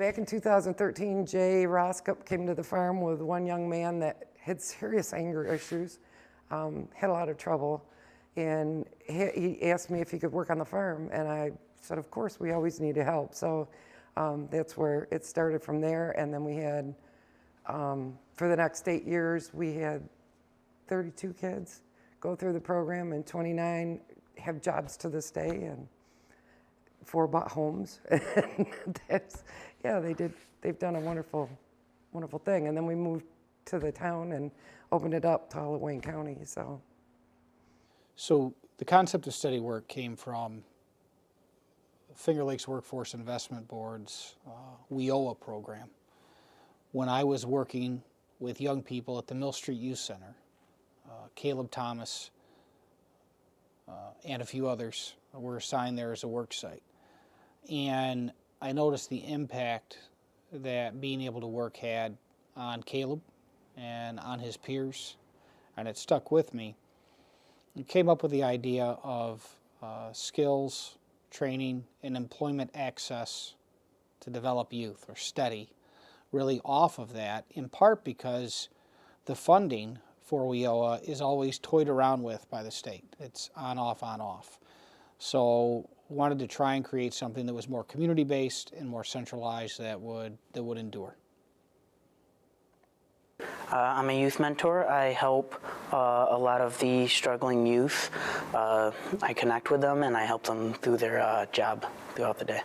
Back in 2013, Jay Roskup came to the farm with one young man that had serious anger issues, had a lot of trouble, and he asked me if he could work on the farm, and I said, of course, we always need help. So that's where it started from there, and then we had, for the next 8 years, we had 32 kids go through the program, and 29 have jobs to this day, and 4 bought homes. And that's, yeah, they've done a wonderful thing. And then we moved to the town and opened it up to all of Wayne County, so. So the concept of steady work came from Finger Lakes Workforce Investment Board's WIOA program. When I was working with young people at the Mill Street Youth Center, Caleb Thomas and a few others were assigned there as a work site. And I noticed the impact that being able to work had on Caleb and on his peers, and it stuck with me. I came up with the idea of skills, training, and employment access to develop youth, or STEADY, really off of that, in part because the funding for WIOA is always toyed around with by the state. It's on, off. So wanted to try and create something that was more community-based and more centralized that would endure. I'm a youth mentor. I help a lot of the struggling youth. I connect with them and I help them through their job throughout the day.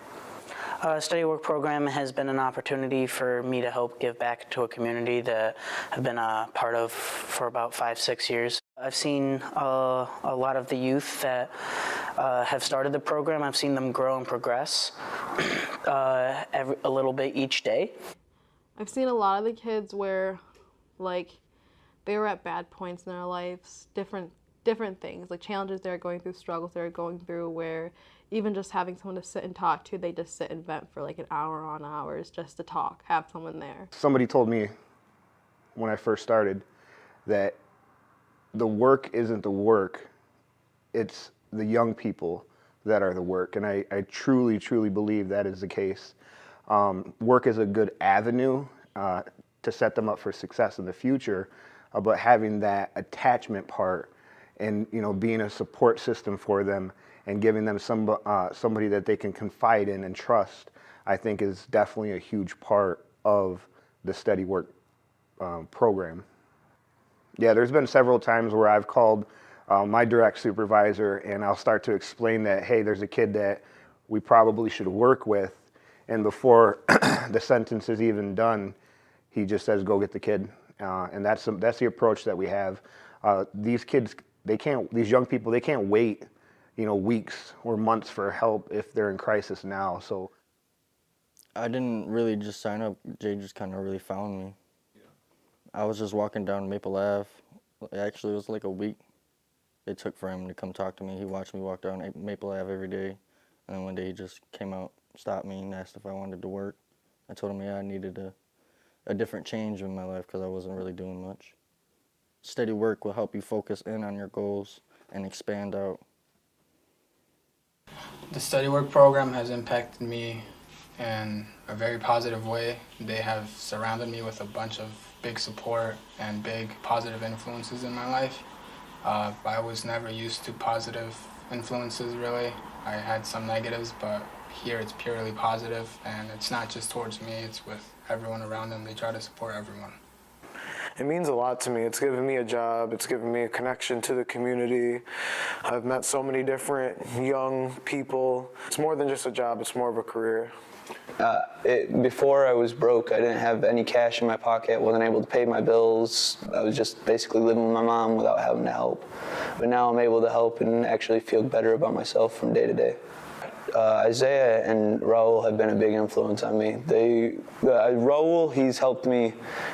Steady Work program has been an opportunity for me to help give back to a community that I've been a part of for about 5-6 years. I've seen a lot of the youth that have started the program. I've seen them grow and progress a little bit each day. I've seen a lot of the kids where, like, they were at bad points in their lives, different things, like challenges they're going through, struggles they're going through, where even just having someone to sit and talk to, they just sit and vent for like an hour on hours just to talk, have someone there. Somebody told me when I first started that the work isn't the work, it's the young people that are the work, and I truly, truly believe that is the case. Work is a good avenue to set them up for success in the future, but having that attachment part and, you know, being a support system for them and giving them somebody that they can confide in and trust, I think is definitely a huge part of the Steady Work program. Yeah, there's been several times where I've called my direct supervisor and I'll start to explain that, hey, there's a kid that we probably should work with, and before the sentence is even done, he just says, go get the kid. And that's the approach that we have. These kids, these young people, they can't wait, you know, weeks or months for help if they're in crisis now. So I didn't really just sign up. Jay just kind of really found me. Yeah. I was just walking down Maple Ave. Actually, it was like a week it took for him to come talk to me. He watched me walk down Maple Ave every day. And then one day he just came out, stopped me, and asked if I wanted to work. I told him, yeah, I needed a different change in my life because I wasn't really doing much. Steady work will help you focus in on your goals and expand out. The Steady Work program has impacted me in a very positive way. They have surrounded me with a bunch of big support and big positive influences in my life. I was never used to positive influences, really. I had some negatives, but here it's purely positive, and it's not just towards me, it's with everyone around them. They try to support everyone. It means a lot to me. It's given me a job. It's given me a connection to the community. I've met so many different young people. It's more than just a job. It's more of a career. Before I was broke, I didn't have any cash in my pocket, wasn't able to pay my bills. I was just basically living with my mom without having to help. But now I'm able to help and actually feel better about myself from day to day. Isaiah and Raul have been a big influence on me. Raul, he's helped me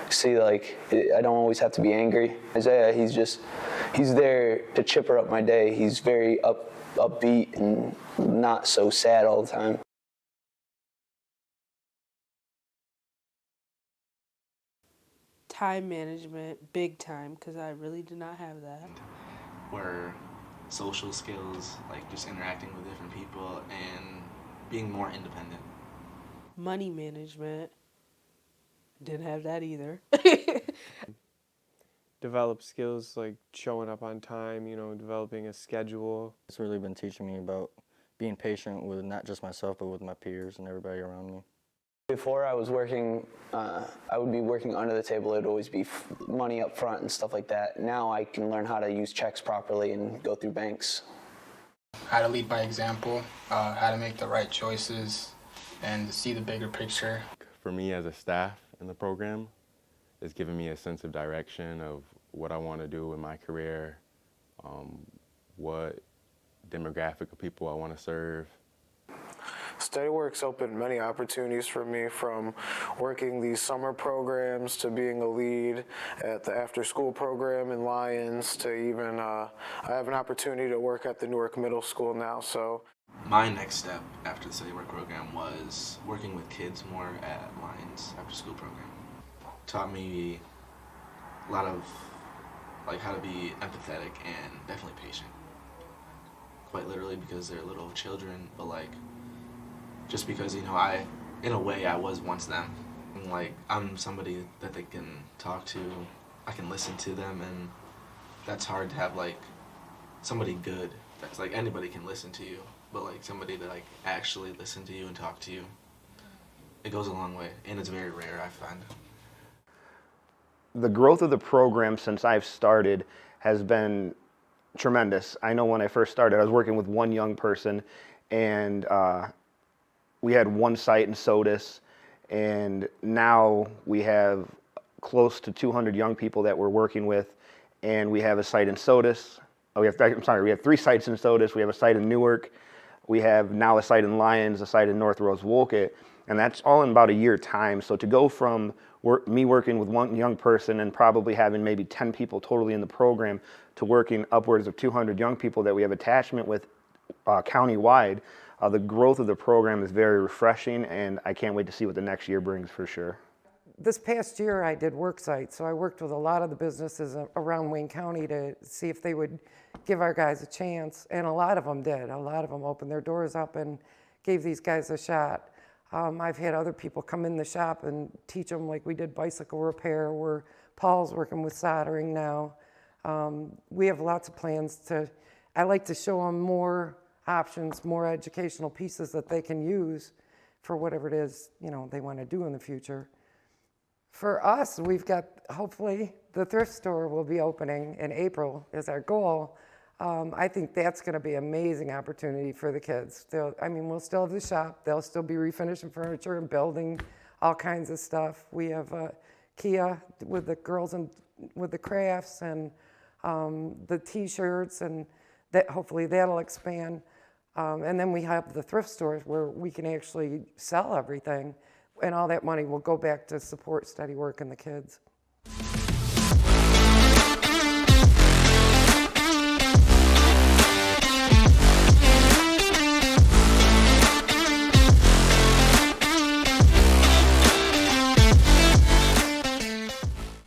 see, like, I don't always have to be angry. Isaiah, he's there to chipper up my day. He's very upbeat and not so sad all the time. Time management, big time, because I really did not have that. Where social skills, like just interacting with different people and being more independent. money management. Didn't have that either. Develop skills like showing up on time, you know, developing a schedule. It's really been teaching me about being patient with not just myself, but with my peers and everybody around me. Before I was working, I would be working under the table. It'd always be money up front and stuff like that. Now I can learn how to use checks properly and go through banks. How to lead by example, how to make the right choices, and see the bigger picture. For me as a staff in the program, it's given me a sense of direction of what I want to do in my career, what demographic of people I want to serve. SteadyWorks opened many opportunities for me, from working these summer programs to being a lead at the after-school program in Lyons to even, I have an opportunity to work at the Newark Middle School now, so. My next step after the study work program was working with kids more at Lyons after school program. Taught me a lot of how to be empathetic and definitely patient. Quite literally, because they're little children, but just because, you know, in a way I was once them. And, I'm somebody that they can talk to, I can listen to them, and that's hard to have somebody good. That's anybody can listen to you, but somebody that actually listen to you and talk to you, it goes a long way, and it's very rare, I find. The growth of the program since I've started has been tremendous. I know when I first started, I was working with one young person, and we had one site in Sodus, and now we have close to 200 young people that we're working with, and we have a site in Sodus. We have 3 sites in Sodus. We have a site in Newark. We have now a site in Lyons, a site in North Rose-Wolcott, and that's all in about a year time. So to go from me working with one young person and probably having maybe 10 people totally in the program to working upwards of 200 young people that we have attachment with county-wide, the growth of the program is very refreshing, and I can't wait to see what the next year brings for sure. This past year I did work sites, so I worked with a lot of the businesses around Wayne County to see if they would give our guys a chance, and a lot of them did. A lot of them opened their doors up and gave these guys a shot. I've had other people come in the shop and teach them, like we did bicycle repair, where Paul's working with soldering now. We have lots of plans I like to show them more options, more educational pieces that they can use for whatever it is, you know, they want to do in the future. For us, we've got, hopefully, the thrift store will be opening in April is our goal. I think that's going to be an amazing opportunity for the kids. We'll still have the shop. They'll still be refinishing furniture and building all kinds of stuff. We have Kia with the girls and with the crafts and the T-shirts, and that hopefully that'll expand. And then we have the thrift stores where we can actually sell everything, and all that money will go back to support SteadyWork and the kids.